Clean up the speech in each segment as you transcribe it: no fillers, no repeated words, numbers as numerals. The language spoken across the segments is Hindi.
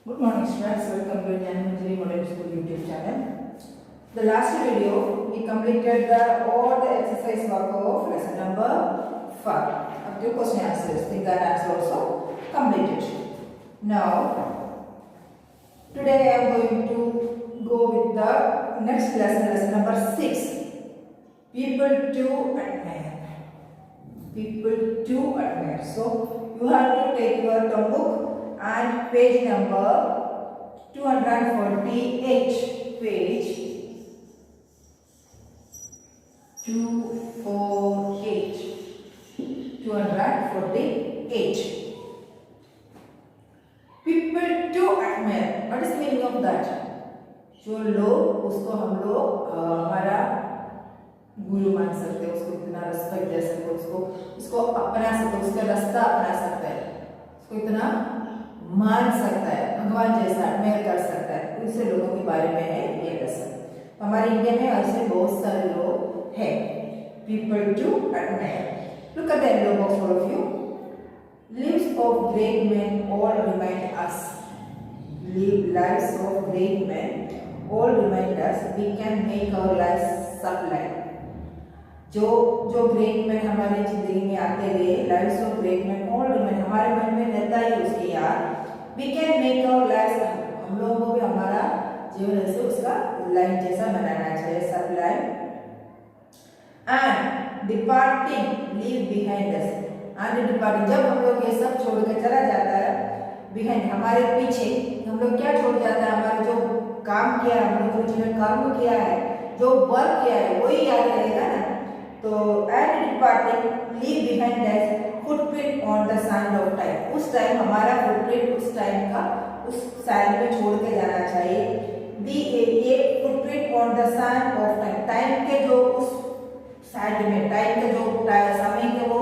Good morning students, welcome to Jnana Manjari Model School YouTube channel. The last video we completed all the exercise work of lesson number 5. Up to question answers, the answer also completed. Now today I am going to go with the next lesson, lesson number 6. People to admire. People to admire. So you have to take your term book and page number 248, page 248. People to admire. What is the meaning of that? जो लोग उसको हम लोग हमारा गुरु मान सकते हैं, उसको इतना रिस्पेक्ट दे सकते हैं, उसको अपना सकते हैं, उसका रास्ता अपना सकते हैं, उसको इतना मान सकता है, भगवान जैसा एडमायर कर सकता है, उनसे लोगों के बारे में है ये लेसन। हमारे इंडिया में ऐसे बहुत सारे लोग हैं। People to admire. Look at the yellow box, all of you. Lives of great men all remind us. Lives of great men all remind us we can make our lives sublime. जो ग्रेट मैन हमारे जिंदगी में आते हुए, lives of great man all remain हमारे मन में रहता ही उसके याद, we can make our life, हम लोगों को भी हमारा जीवन ऐसे उसका लाइफ जैसा बनाना चाहिए, सब life. And departing leave behind us, and departing जब हम लोग ये सब छोड़ के चला जाता है, बिहाइंड हमारे पीछे हम लोग क्या छोड़ जाता है, हमारा जो काम किया है, हम लोग जो जीवन कर्म किया है, जो वर्क किया है, वही याद रहेगा ना। तो at departing leave behind us footprint on the sand of time, उस टाइम हमारा फुटप्रिंट उस टाइम का उस सैंड में छोड़ के जाना चाहिए। ये footprint on the sand of time, time के जो उस सैंड में, टाइम के जो समय के वो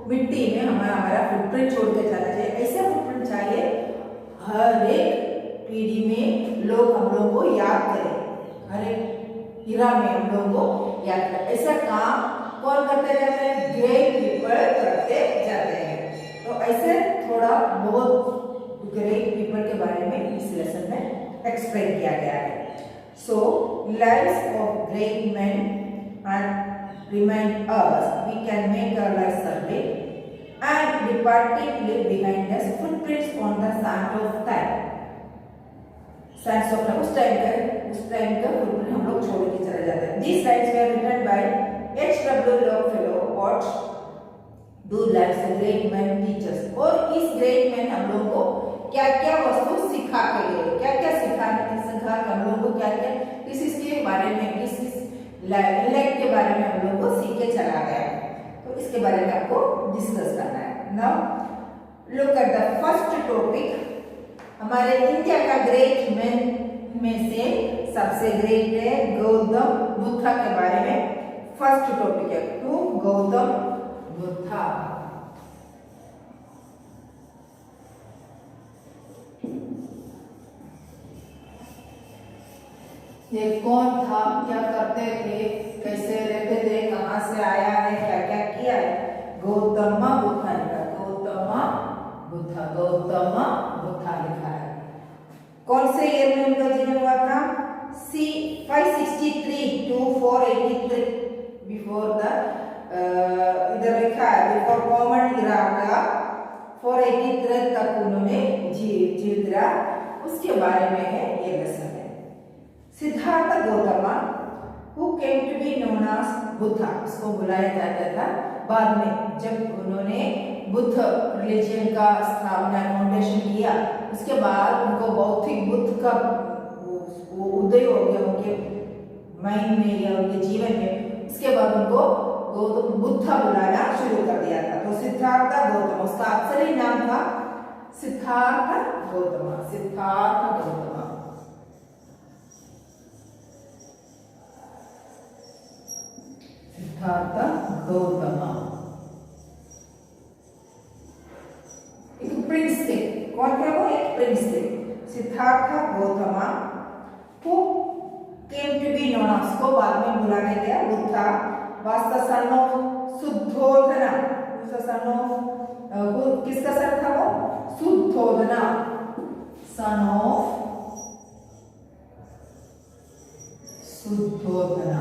मिट्टी में हमारा फुटप्रिंट छोड़ के जाना चाहिए। ऐसे फुटप्रिंट चाहिए हर एक पीढ़ी में लोग हम लोगों को याद करें, हर एक इरा में हम लोगों को याद करें। ऐसा काम कौन करते जाते हैं? ग्रेट पीपल करते जाते हैं। तो ऐसे थोड़ा बहुत ग्रेट पीपल के बारे में इस लेसन में एक्सप्लेन किया गया है। So lives of great man and remind us we can make our life survey and departing leave behind us footprints on the sand of time. Sand of time उस टाइम का फुटप्रिंट हम लोग छोड़ के चले जाते हैं। These lines were written by H.W. Longfellow. What do lives of great men teach us? और इस great men हम लोगों को क्या क्या वस्तु सिखा के गए, क्या क्या सिखा हम लोगों को क्या क्या इसके बारे में, इस इलेक्ट के बारे में हम लोगों को सीख के चला गया। तो इसके बारे में आपको डिस्कस करना है। Now look at the first topic. हमारे इंडिया का ग्रेट मैन में से सबसे ग्रेट है गौतम बुद्ध के बारे में फर्स्ट टॉपिक है। टू गौतम बुद्ध। ये कौन था, क्या करते थे, कैसे रहते थे, कहां से आया है, क्या क्या किया है? गौतम बुद्ध लिखा, गौतम बुद्ध लिखा है। कौन से ईयर में उनका जन्म हुआ था? सी 563 to 483 बिफोर द इधर लिखा है बिफोर कॉमन इरा का 483 तक उन्होंने जीवित रहा, उसके बारे में है ये लेसन है। Siddharth Gautam who came to be known as Buddha, उसको बुलाया जाता था बाद में जब उन्होंने बुद्ध रिलीजन का स्थापना फाउंडेशन किया, उसके बाद उनको बौद्धिक बुद्ध का वो उदय हो गया उनके माइंड में या उनके जीवन में। उसके बाद उनको गौतम बुद्धा बुलाना शुरू कर दिया था। तो सिद्धार्थ गौतम, उसका असली नाम था सिद्धार्थ गौतम। एक प्रिंस थे, कौन थे वो? एक प्रिंस थे Siddharth Gautam who came to be known as, को बाद में बुलाया गया Buddha, was the son of शुद्धोधना, किसका सर था वो? शुद्धोधना, son of शुद्धोधना।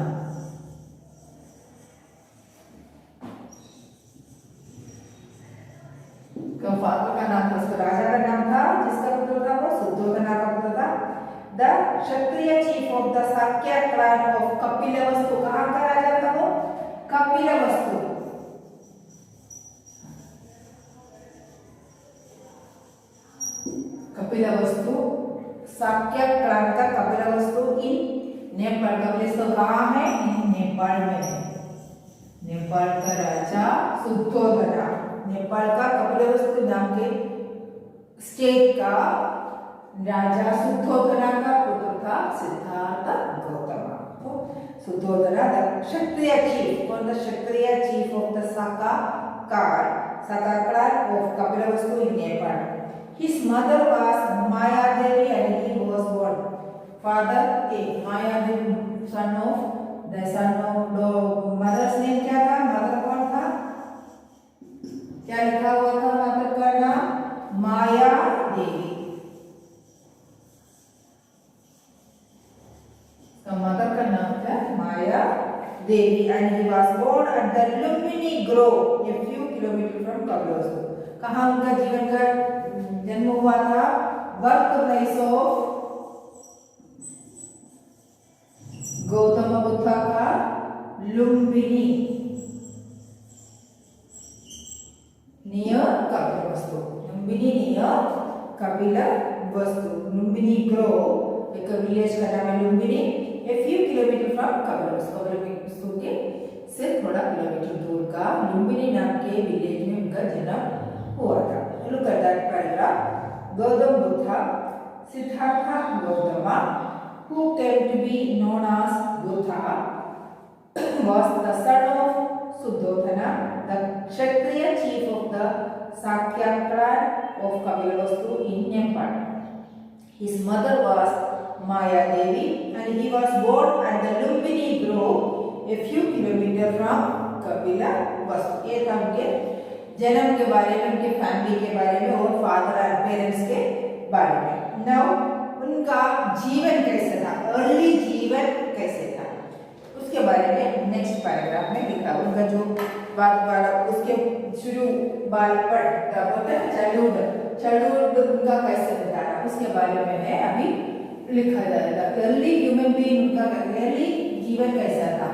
फादर का नाम था, उसका राजा का नाम था, जिसका पुत्र था वो शुद्धोधना का पुत्र था। The Kshatriya chief of the Shakya clan of Kapilavastu, कहाँ का राजा था वो? कपिलवस्तु। कपिलवस्तु शाक्य क्लैन का कपिलवस्तु इन नेपाल। कपिलवस्तु कहाँ है? नेपाल में है। नेपाल का राजा शुद्धोधना, नेपाल का कपिलवस्तु नाम के स्टेट का राजा शुद्धोधना का पुत्र था सिद्धार्थ गौतम। तो शुद्धोधना द क्षत्रिय चीफ, कौन the Kshatriya chief of the Shakya clan of Kapilavastu in Nepal. His mother was Mayadevi and he was born. Father A Mayadevi, son of the mother's name क्या था? मदर कौन था? क्या लिखा हुआ था मदर का नाम? माया देवी। मदर का नाम था माया देवी and he was born at the Lumbini Grove a few kilometers from Kapilavstu। कहाँ उनका जीवन का जन्म हुआ था? Birth place of Gautam Buddha का Lumbini near Kapilavastu. Lumbini near Kapilavastu. Lumbini grove एक विलेज का नाम है Lumbini. A few kilometre from Kapilavastu. Kapilavastu के से थोड़ा किलोमीटर दूर का लुम्बिनी नाम के विलेज में उनका जन्म हुआ था। Look at that paragraph. Gautam Buddha, Siddhartha Gautama, who came to be known as Buddha, was the son of Suddhodana, the Kshatriya chief of the Shakya clan of Kapilavasthu in Nepal. His mother was Maya Devi and he was born at the Lumbini Grove a few kilometers from Kapilavasthu. ये था उनके जन्म के बारे में, उनके फैमिली के बारे में और फादर एंड पेरेंट्स के बारे में। नाउ उनका जीवन कैसे था, अर्ली जीवन कैसे था, उसके बारे में नेक्स्ट पैराग्राफ में लिखा। उनका जो बात वाला उसके शुरू बालपन चाइल्डहुड उनका कैसे बिताना उसके बारे में है अभी लिखा जाएगा। अर्ली ह्यूमन बीइंग उनका अर्ली जीवन कैसा था,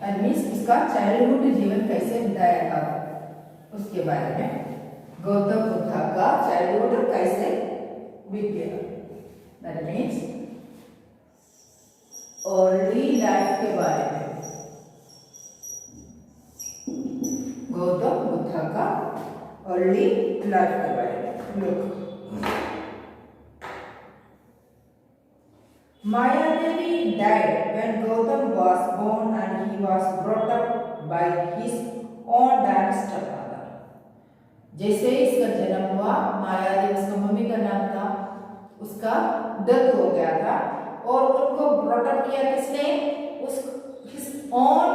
एंड मींस उसका चाइल्डहुड जीवन कैसे बिताया था उसके बारे में। गौतम बुद्ध का चाइल्डहुड कैसे बीत गया, दैट मीन्स अर्ली लाइफ के बारे में। गौतम बुद्ध का अर्ली लाइफ के बारे में। Look, Maya Devi died when Gautam was born and he was brought up by his own dad stepmother। जैसे इसका जन्म हुआ, माया देवी उसका मम्मी का नाम था, उसका डेथ हो गया था और उनको ब्रॉट अप किया किसने? his own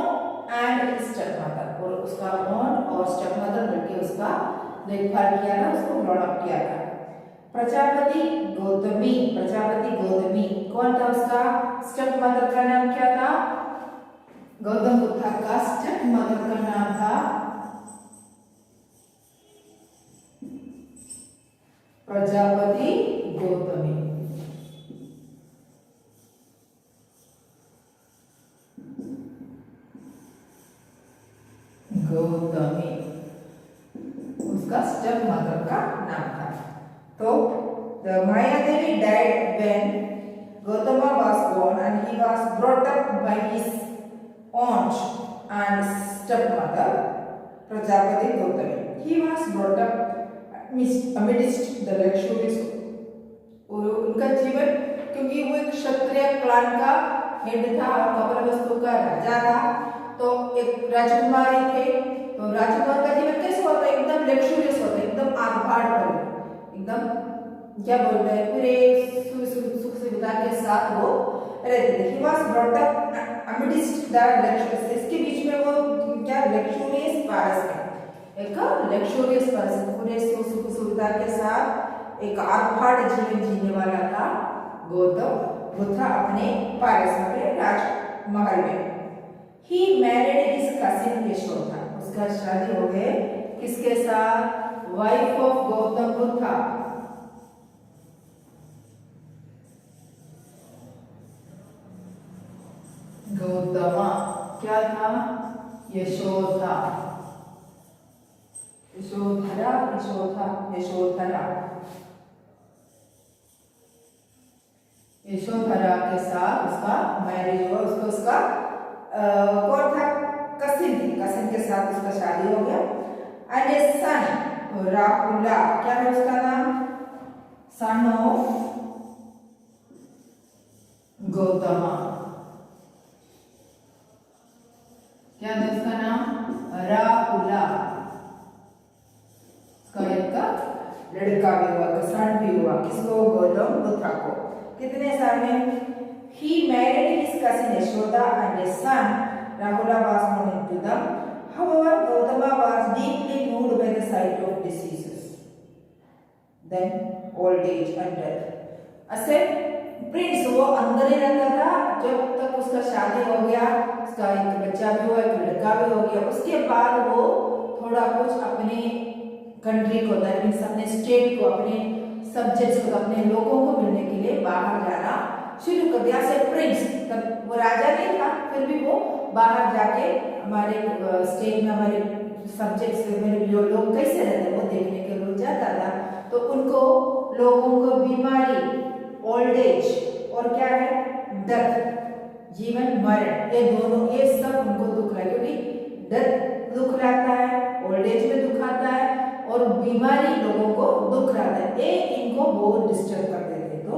and stepmother, और उसका own और stepmother मिलकर उसका देखभाल किया था, उसको ब्रॉट अप किया था। प्रजापति गौतमी कौन था? उसका स्टेप मदर का नाम क्या था? गौतम बुद्ध का स्टेप मदर का नाम था प्रजापति गौतमी। उसका स्टेप मदर का नाम था। तो the Maya Devi died when Gautama was born and he was brought up by his aunt and stepmother Prajapati Gautami। He was brought up amidst the luxurious, और उनका जीवन, क्योंकि वो एक क्षत्रिय क्लान का हेड था और कपिलवस्तु का राजा था, तो एक राजकुमारी थे, तो राजकुमार का जीवन कैसे होता है? एकदम लग्जूरियस होता है, एकदम आर्भाट भरा, एकदम क्या बोलते हैं, पूरे सुख सुविधा के साथ वो रहते थे। He was brought up amidst the luxurious, इसके बीच में वो क्या लग्जूरियस पैलेस में, एक लग्जूरियस पैलेस, पूरे सुख सुविधा के साथ एक आर्भाट जीवन जीने वाला था गौतम बुद्ध अपने पैलेस में, अपने महल में। He married his cousin Yashoda, उसका शादी हो गए किसके साथ? Wife of Gautam Buddha. गौतमा क्या था? यशोदा, यशोधरा, यशोधरा, यशोधरा के साथ उसका मैरिज हुआ। उसको उसका कौन था? कसिन थी, कसिन के साथ उसका शादी हो गया। एंड ए सन राहुला, क्या है उसका नाम? सन ऑफ गौतमा, क्या है उसका नाम? राहुला। उसका एक लड़का भी हुआ, सन भी हुआ, किसको? गौतम बुद्ध को। कितने साल में? He married his cousin Yashoda and his son Rahula was born into them. However, Gautama was deeply moved by the sight of diseases, then old age and death. ऐसे प्रिंस वो अंदर ही रहता था जब तक उसका शादी हो गया, उसका एक बच्चा भी हुआ, एक लड़का भी हो गया। उसके बाद वो थोड़ा कुछ अपने कंट्री को, दैट मीन्स अपने स्टेट को, अपने सब्जेक्ट्स को, अपने लोगों को मिलने के लिए बाहर जाना शुरू कर दिया। से प्रिंस, तब वो राजा नहीं था, फिर भी वो बाहर जाके हमारे स्टेट में हमारे सब्जेक्ट्स में जो लोग कैसे रहते हैं वो देखने के लिए जाता था। तो उनको लोगों को बीमारी, ओल्ड एज और क्या है? डेथ, जीवन मरण, ये दोनों, ये सब उनको दुख रहा है, क्योंकि डेथ दुख रहता है, ओल्ड एज में दुख आता है और बीमारी लोगों को दुख रहा है। ये इनको बहुत डिस्टर्ब कर देते थे। तो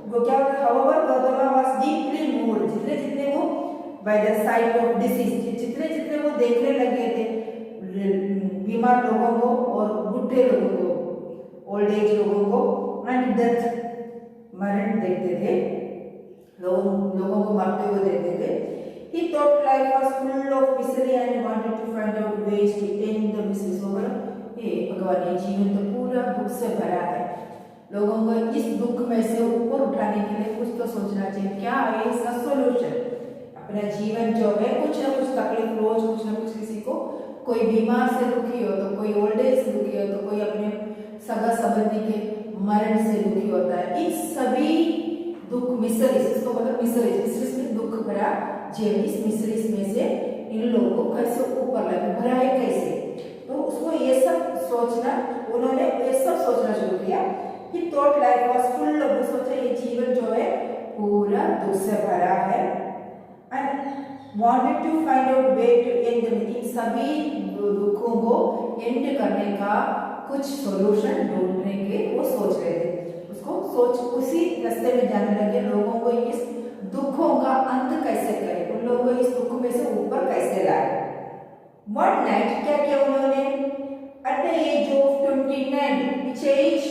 वो क्या होता है? However, Gautama was deeply moved, जितने जितने वो by the sight of disease, जितने जितने वो देखने लगे थे बीमार लोगों को और बुढ़े लोगों को, ओल्ड एज लोगों को, एंड डेथ, मरण देखते थे, लोगों को मरते हुए देखते थे। He thought life was full of misery and wanted to find out ways to end the misery. So हे भगवान, ये जीवन तो पूरा दुख से भरा है, लोगों को इस दुख में से ऊपर उठाने के लिए कुछ तो सोचना चाहिए। क्या है इसका सोल्यूशन? अपना जीवन जो है, कुछ ना कुछ तकलीफ रोज कुछ ना कुछ, किसी को कोई बीमार से दुखी हो तो कोई ओल्ड एज से दुखी हो तो कोई अपने सगा संबंधी के मरण से दुखी होता है। इन सभी दुख, मिसरीज, इसको मतलब मिसरीज में दुख भरा जीवन, इस मिसरीज में से इन लोगों को कैसे ऊपर लाए, भराए कैसे? तो उसको ये सब सोचना, उन्होंने ये सब सोचना शुरू किया। He thought life was full of, सोचा ये जीवन जो है पूरा दुख से भरा है, and wanted to find out way to end them. इन सभी दुखों को एंड करने का कुछ सॉल्यूशन ढूंढने के वो सोच रहे थे। उसको सोच उसी रास्ते में जाने लगे, लोगों को इस दुखों का अंत कैसे करें, उन लोगों को इस दुख में से ऊपर कैसे लाए। One night क्या किया उन्होंने? At the age of 29, which age?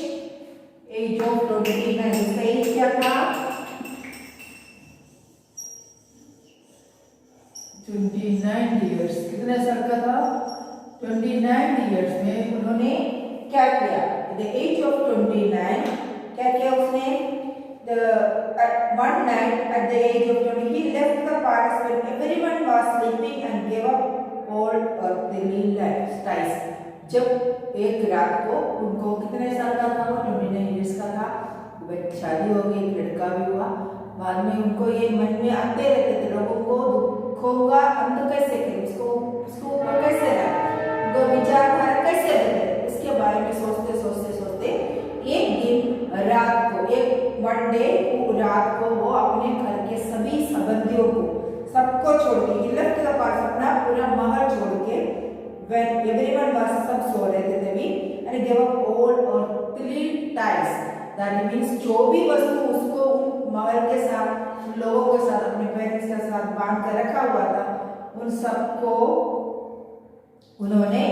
Age of 29, उसका एज क्या था? 29 years। कितने साल का था? 29 years में उन्होंने क्या किया? The age of 29 क्या किया उसने? One night at the age of 20, he left the palace when everyone was sleeping and gave up all earthly lifestyles। जब एक रात को, उनको कितने साल का था? वो 29 years का था, शादी हो गई, लड़का भी हुआ। बाद में उनको ये मन में आते रहते थे, लोगों को दुखों का अंत कैसे करें, उसको ऊपर कैसे लाए, उनको विचारधारा कैसे बदले, इसके बारे में सोचते सोचते सोचते एक दिन रात को, एक वन डे रात को वो अपने घर के सभी संबंधियों को, सबको छोड़ के, लेफ्ट द पास, अपना पूरा महल छोड़ के, when everyone was, सब सो रहे थे तभी, and gave up all earthly ties, that means जो भी वस्तु उसको महल के साथ, लोगों के साथ, अपने पेरेंट्स के साथ बांध कर रखा हुआ था, उन सबको उन्होंने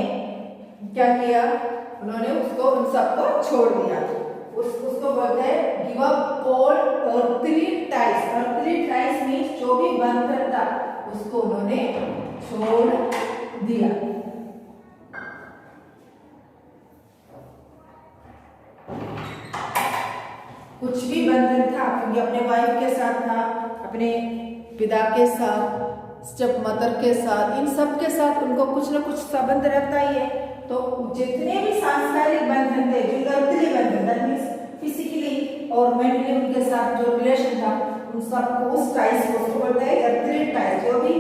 क्या किया? उन्होंने उसको, उन सबको छोड़ दिया। उसको बोलते हैं give up all earthly ties। earthly ties means जो भी बंधन था उसको उन्होंने छोड़ दिया। कुछ भी बंधन था, क्योंकि अपने वाइफ के साथ था, अपने पिता के साथ, स्टेप मदर के साथ, इन सब के साथ उनको कुछ ना कुछ संबंध रहता ही है। तो जितने भी सांस्कारिक बंधन थे, जो अर्थली बंधन दैट मींस फिजिकली और मेंटली उनके साथ जो रिलेशन था, उन सबको उस टाइज को उसको बोलते हैं अर्थली टाइज। जो भी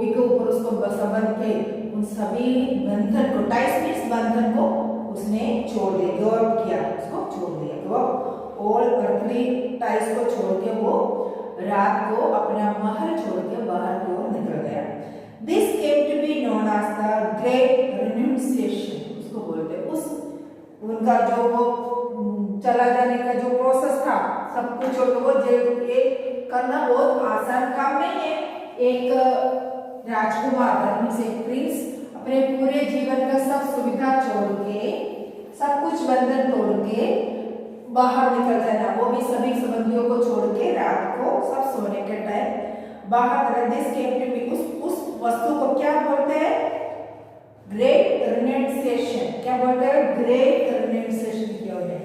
के ऊपर उसको संबंध थे, उन सभी बंधन को, टाइज मींस बंधन को उसने छोड़ दिया, गिव अप किया, उसको छोड़ दिया। Give up all earthly ties को छोड़ के वो रात को अपना महल छोड़ के बाहर की ओर निकल गया। This came to be known as the great renunciation. उसको बोलते हैं उस उनका जो वो चला जाने का जो प्रोसेस था, सब कुछ वो ये करना बहुत आसान काम नहीं है। एक राजकुमार से प्रिंस अपने पूरे जीवन का सब सुविधा छोड़ के, सब कुछ बंधन तोड़ के बाहर निकल जाना, वो भी सभी संबंधियों को छोड़ के रात को सब सोने के टाइम बाहर। दिस केम टू बी, उस वस्तु को क्या बोलते हैं? ग्रेट रिन्यूंसिएशन। क्या बोलते हैं? ग्रेट रिन्यूंसिएशन किया उन्हें।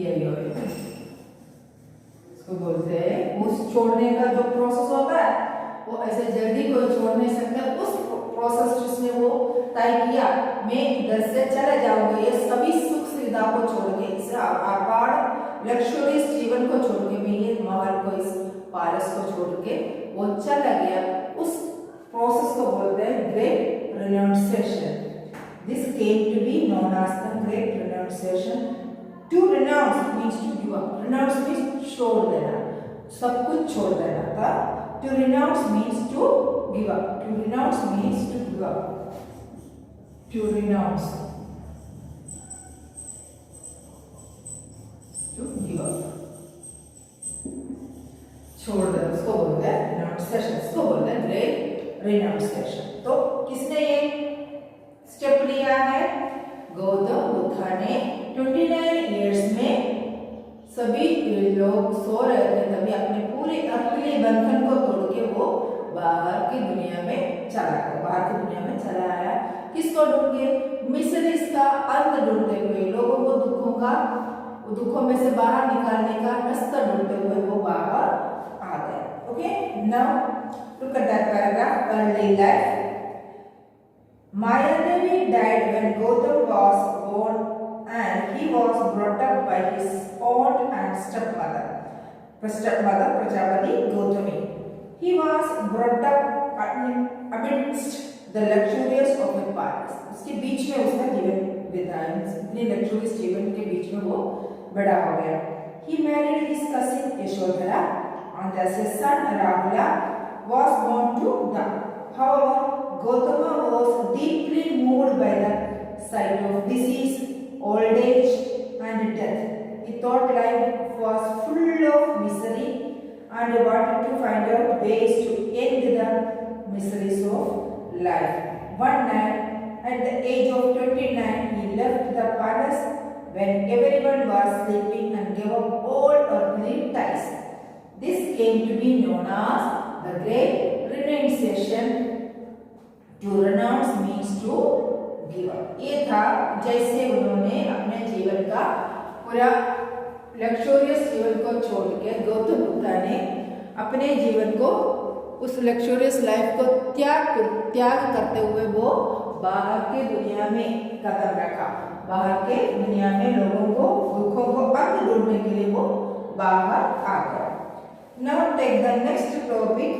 रिन्यूंसिएशन, इसको बोलते हैं। उस छोड़ने का जो प्रोसेस होता है वो ऐसे जल्दी कोई छोड़ नहीं सकता। उस प्रोसेस जिसने वो तय किया, मैं इधर से चले जाऊंगा, ये सभी सुख सुविधा को छोड़ के, इस आपार लग्जरियस जीवन को छोड़ के, मैं ये महल को, इस पैलेस को छोड़ के वो चला गया। उस प्रोसेस को बोलते हैं great renunciation. This came to be known as the great renunciation. To renounce means to give up. Renounce means छोड़ देना, सब कुछ छोड़ देना था। To renounce means to give up. To renounce means to give up. To renounce, to give up, छोड़ देना, उसको बोलते हैं रिनाउंसिएशन। इसको बोलते हैं ग्रेट रिनाउंसिएशन। तो किसने ये स्टेप लिया है? गौतम बुद्ध ने 29 इयर्स में सभी लोग सो रहे थे, तभी अपने पूरे अर्थली बंधन को तोड़ के वो बाहर की दुनिया में चला गया। बाहर की दुनिया में चला आया। किसको ढूंढ के? मिशनरीज का अंत ढूंढते हुए, लोगों को दुखों में से बाहर निकालने का रास्ता ढूंढते हुए वो बाहर आ गया। Okay, now look at that paragraph, early life. Mayadevi died when Gautam was born, and he was brought up by his aunt and stepmother Prajapati Gautami. He was brought up amidst the luxurious of a palace. उसके बीच में उसका जीवन बिताया, इतने luxurious जीवन के बीच में वो बड़ा हो गया। He married his cousin Yashodhara, and as his son Rahula was born to them. However, Gautama was deeply moved by the sight of disease, old age, and death. He thought life was full of misery and wanted to find out ways to end the miseries of life. One night, at the age of 29, he left the palace when everyone was sleeping and gave up all earthly ties. This came to be known as the Great Renunciation. To renounce means to give up. ये था जैसे उन्होंने अपने जीवन का पूरा लग्जरियस जीवन को छोड़ के, गौतम बुद्ध ने अपने जीवन को, उस लग्जरियस लाइफ को त्याग करते हुए वो बाहर के दुनिया में कदम रखा। बाहर के दुनिया में लोगों को, दुखों को अंत ढूंढने के लिए वो बाहर आ गया। Now take the next topic,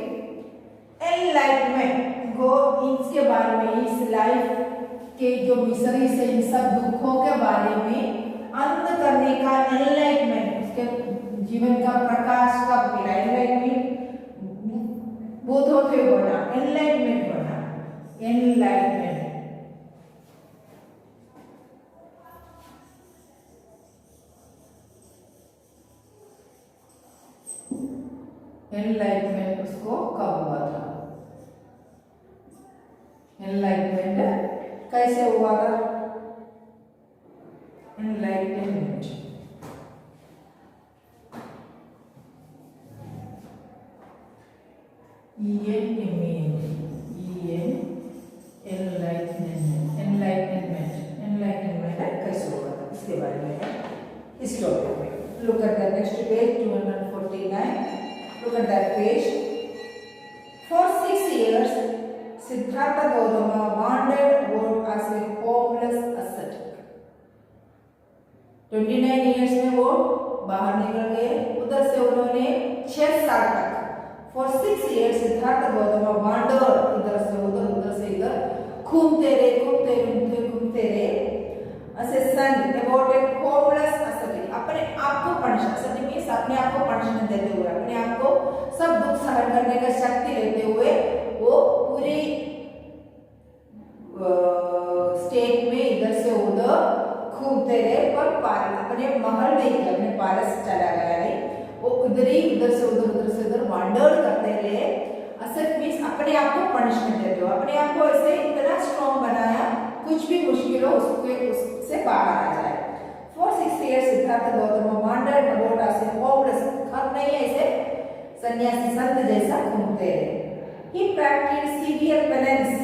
enlightenment. Go इसके बारे में, इस लाइफ के जो मिसरी से, इन सब दुखों के बारे में अंत करने का एनलाइटमेंट, उसके जीवन का प्रकाश कब मिला? एनलाइटमेंट, बोधोदय होना, एनलाइटमेंट होना, एनलाइटमेंट। एनलाइटमेंट उसको कब हुआ था? एनलाइटमेंट कैसे हुआ था? एनलाइटमेंट एनलाइटनमेंट कैसे होगा इसके बारे में है इस टॉपिक में। Look at the next page 249। Look at that page. For 6 years, Siddhartha Gautama wandered about as a homeless ascetic. 29 years में वो बाहर निकल गए। उधर से उन्होंने 6 साल तक For 6 years Siddharth Gautam wandered, इधर से इधर घूमते रहे as a son about a homeless ascetic. अपने आप को पनिशमेंट मीन्स अपने आप को पनिशमेंट देते हुए, अपने आप को सब दुख सहन करने का शक्ति लेते हुए वो पूरी स्टेट में इधर से उधर घूमते रहे, पर अपने महल नहीं गए, अपने पैलेस चला गया नहीं, वो उधर से उधर वांडर करते रहे। असत मीन्स अपने आप को पनिशमेंट देते हो, अपने आप को ऐसे इतना स्ट्रॉन्ग बनाया कुछ भी मुश्किल हो उससे बाहर आ जाए। For 6 years Siddharth Gautam wandered about as a homeless, अब नहीं ऐसे सन्यासी संत जैसा घूमते रहे। He practiced severe penance,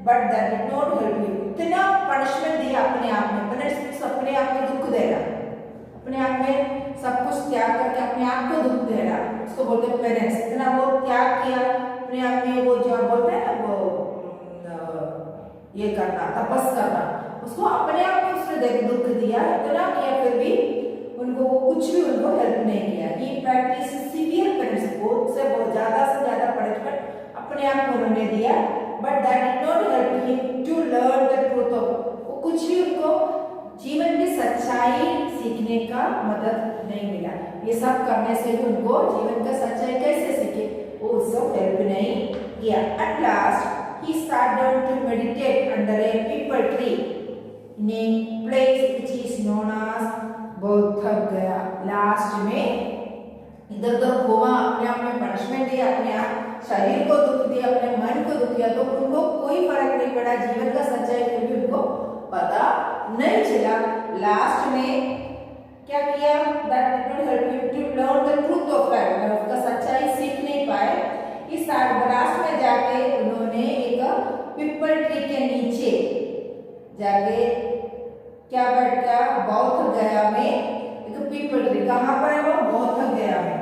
but that did not help him. इतना पनिशमेंट दिया अपने आप में, penance अपने आप में दुख देना, अपने आप में सब कुछ त्याग करके अपने आप को दुख देना, उसको बोलते हैं पेनेंस। इतना वो त्याग किया अपने आप में, वो जो बोलते हैं ना वो ये करना, तपस करना, उसको अपने आप को उसने दुख दिया, इतना किया फिर भी उनको वो कुछ भी उनको हेल्प नहीं किया। He practiced severe penance, बहुत से ज्यादा पनिशमेंट अपने आप को उन्होंने दिया, but that did not help him to learn the truth of, वो कुछ भी उनको जीवन की सच्चाई सीखने का मदद नहीं मिला। ये सब करने से भी उनको जीवन का सच्चाई कैसे सीखे वो उसको हेल्प नहीं किया। At last he sat down to meditate under a peepal tree in a place which is known as बौद्ध गया। लास्ट में इधर उधर घूमा, अपने आप में पनिशमेंट दिया, अपने आप शरीर को दुख दिया, अपने मन को दुख दिया, तो उनको कोई फर्क नहीं पड़ा, जीवन का सच्चाई फिर भी उनको पता नहीं चला। लास्ट में क्या किया? That did not help him to learn the truth of life, उसका सच्चाई सीख नहीं पाए। इस लास्ट में जाके उन्होंने एक पीपल ट्री के नीचे जाके क्या बैठ गया? बौद्ध गया में एक पीपल ट्री, कहाँ पर है वो? बौद्ध गया में।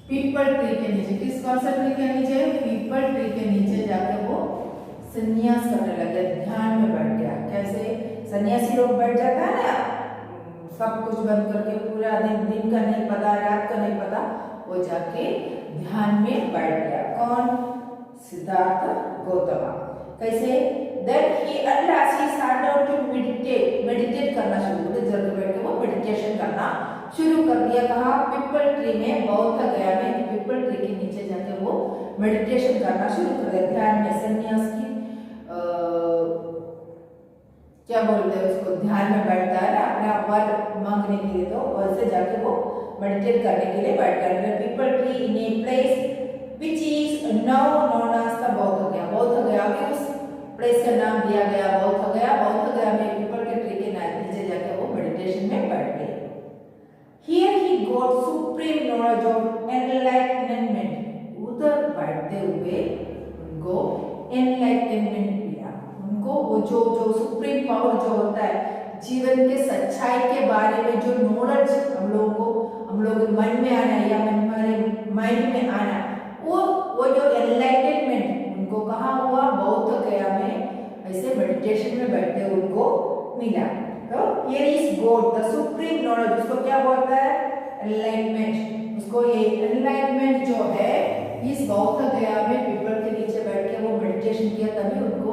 पीपल ट्री के नीचे, किस कौन सा ट्री के नीचे? पीपल ट्री के नीचे जाके वो संन्यास करने लगे, ध्यान में बैठ गया। कैसे सन्यासी लोग बैठ जाता है ना, सब कुछ बंद करके, पूरा दिन का नहीं पता, रात का नहीं पता, वो जाके ध्यान में बैठ गया। कौन? सिद्धार्थ गौतम। कैसे? Then he at last he sat down to meditate करना शुरू कर दिया, जल्दी बैठ के वो मेडिटेशन करना शुरू कर दिया। कहाँ? पीपल ट्री में, बौद्ध गया में पीपल ट्री के नीचे जाके वो मेडिटेशन करना शुरू कर दिया। ध्यान में संन्यास की क्या बोलते हैं उसको, ध्यान में बैठता है ना अपने आप वर मांगने के लिए, तो वैसे जाके वो मेडिटेट करने के लिए बैठ गया। People tree in a place which is now known as the बौद्ध गया। बौद्ध गया में उस प्लेस का नाम दिया गया बौद्ध गया। बौद्ध गया में पीपल के ट्री के नीचे जाके वो मेडिटेशन में बैठ गए। Here he got supreme knowledge of enlightenment, उधर बैठते हुए उनको enlightenment मिला, उनको वो जो सुप्रीम पावर जो होता है, जीवन के सच्चाई के बारे में जो नॉलेज हम लोग मन में आना या हमारे माइंड में आना, वो जो एनलाइटनमेंट उनको कहाँ हुआ? बौद्ध गया में ऐसे मेडिटेशन में बैठते उनको मिला। तो here is God the supreme knowledge, उसको क्या बोलता है? एनलाइटमेंट। उसको ये एनलाइटमेंट जो है इस बौद्ध गया में पीपल के नीचे बैठ के वो मेडिटेशन किया, तभी उनको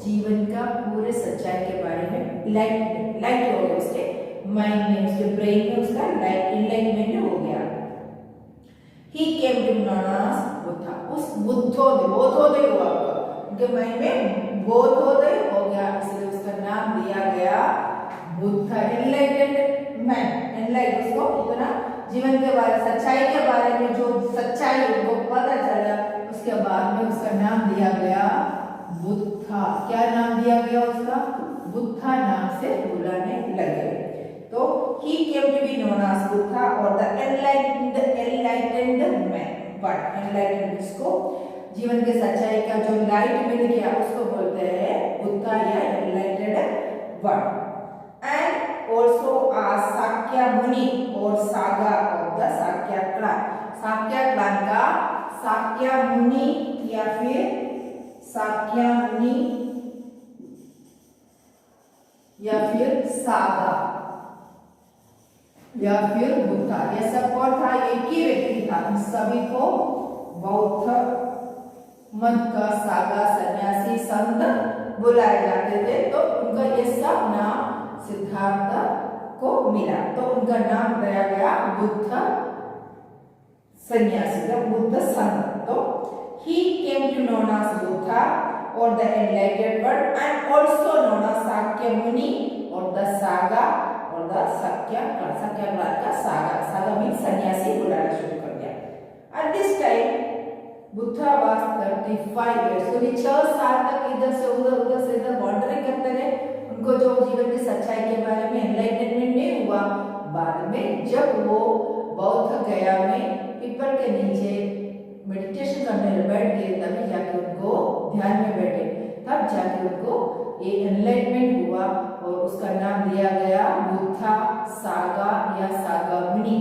जीवन का पूरे सच्चाई के बारे में लाइट हो गया, उसके माइंड में, उसके ब्रेन में उसका एनलाइटमेंट हो गया। He came to know as Buddha, उस बोधोदय हुआ, उनके माइंड में बोधोदय हो गया, इसलिए उसका नाम दिया गया बुद्ध। एनलाइटेंड उसको इतना जीवन के बारे, सच्चाई के बारे में जो सच्चाई उनको पता चला, उसके बाद में उसका नाम दिया गया बुद्धा। क्या नाम दिया गया उसका? बुद्धा नाम से बुलाने लगे। तो he came to be known as Buddha और the enlightened man. But enlightened इसको जीवन के सच्चाई का जो लाइट मिल गया उसको बोलते हैं बुद्धा या enlightened one. And also Sakya Muni और saga of the Sakya clan. Sakya clan का साक्या मुनि या फिर साक्या मुनि या फिर सागा या फिर बुद्धा, ये सब कौन था? एक ही व्यक्ति था। इन सभी को बौद्ध मत का सागा सन्यासी संत बुलाए जाते थे। तो उनका ये सब नाम सिद्धार्थ को मिला, तो उनका नाम दिया गया बुद्ध सन्यासी, बुद्ध संत। तो he came to known as Buddha or the enlightened one and also known as Sakya Muni or the Saga or the Sakya का सागा means सन्यासी बुलाना शुरू कर दिया। At this time Buddha was 35 years, तो 6 साल तक इधर से उधर वॉन्डरिंग करते रहे। उनको जो जीवन की सच्चाई के बारे में एनलाइटमेंट नहीं हुआ। बाद में जब वो बौद्ध गया में पीपल के नीचे मेडिटेशन करने बैठ गए, तभी जाके उनको ध्यान में बैठे, तब जाके उनको ये एनलाइटमेंट हुआ और उसका नाम दिया गया बुद्धा सागा या सागा मुनि।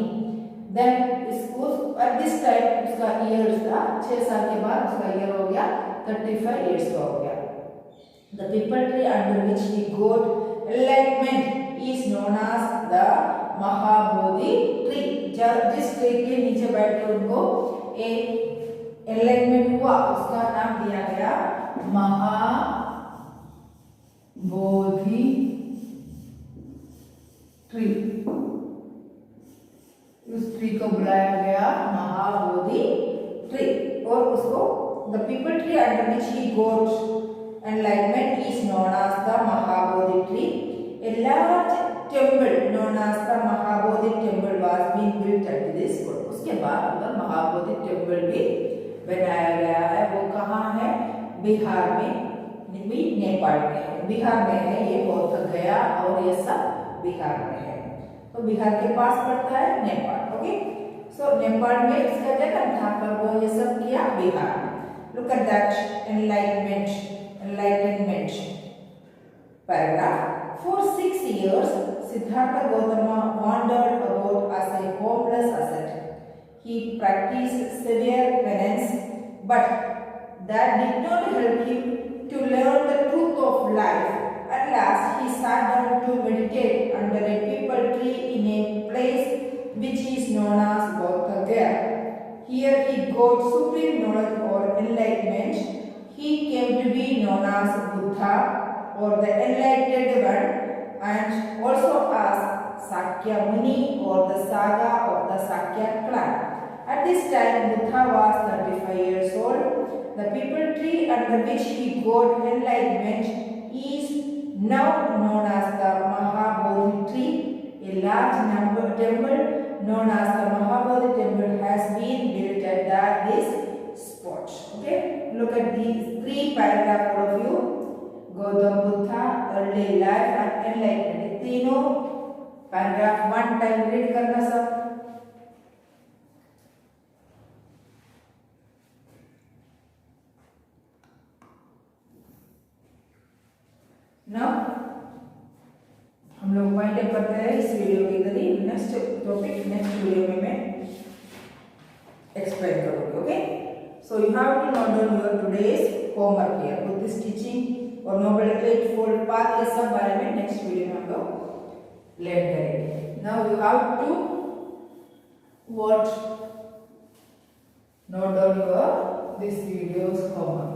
देन इसको एट दिस टाइम उसका ईयर था 6 साल के बाद उसका ईयर हो गया 35 इयर्स का हो गया। The peepal tree under which he got enlightenment is known as the Mahabodhi tree. जिस ट्री के नीचे बैठ के उनको एक एनलाइटमेंट हुआ उसका नाम दिया गया महाबोधि ट्री। उस ट्री को बुलाया गया महाबोधि ट्री और उसको the peepal tree under which he got enlightenment is known as the Mahabodhi tree. A large temple known as the Mahabodhi temple was being built at this spot. उसके बाद उधर महाबोधि टेम्पल भी बनाया गया है। वो कहाँ है? बिहार में, नेपाल में है। बिहार में है ये बौद्ध गया और ये सब बिहार में है। तो बिहार के पास पड़ता है नेपाल। ओके, सो नेपाल में इसका जगह था पर वो ये सब किया बिहार में। Look at that enlightenment paragraph. For 6 years, Siddhartha Gautama wandered about as a homeless ascetic. He practiced severe penance, but that did not help him to learn the truth of life. At last, he sat down to meditate under a peepal tree in a place which is known as Bodh Gaya. Here he got supreme knowledge or enlightenment. He came to be known as Buddha or the enlightened one, and also as Sakya Muni or the Saga of the Sakya clan. At this time Buddha was 35 years old. The peepal tree under which he got enlightenment is now known as the Mahabodhi tree. A large temple known as the Mahabodhi temple has been built at this spot. Okay, look at these 3 paragraphs all of you. Gautam Buddha, early life and enlightenment, तीनों पैराग्राफ 1 टाइम रीड करना सब। नाउ हम लोग वाइंड अप करते हैं इस वीडियो के जरिए। नेक्स्ट टॉपिक नेक्स्ट वीडियो में मैं एक्सप्लेन करूंगी। Okay, so you have to note down your today's homework here. Buddhist teaching और नोबल एट फोल्ड पाथ, ये सब बारे में नेक्स्ट वीडियो में हम लोग लर्न करेंगे। Now you have to watch note down your this videos homework.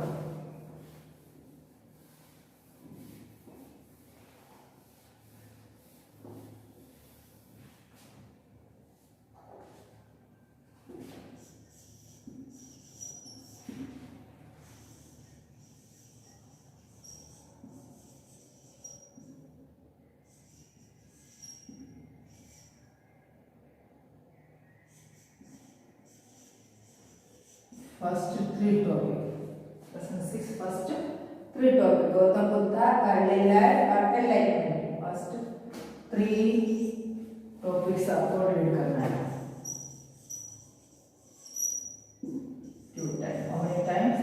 First 3 topic. Lesson 6 first 3 topic. Gautam Buddha, early life and enlightenment. First 3 topics आपको रीड करना है। 2 times, how many times?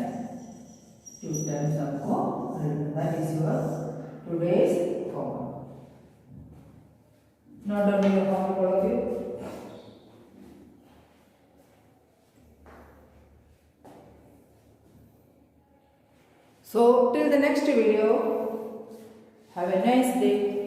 2 times आपको रीड करना है। This is your today's homework. Not done your homework, all of you. So till the next video, have a nice day.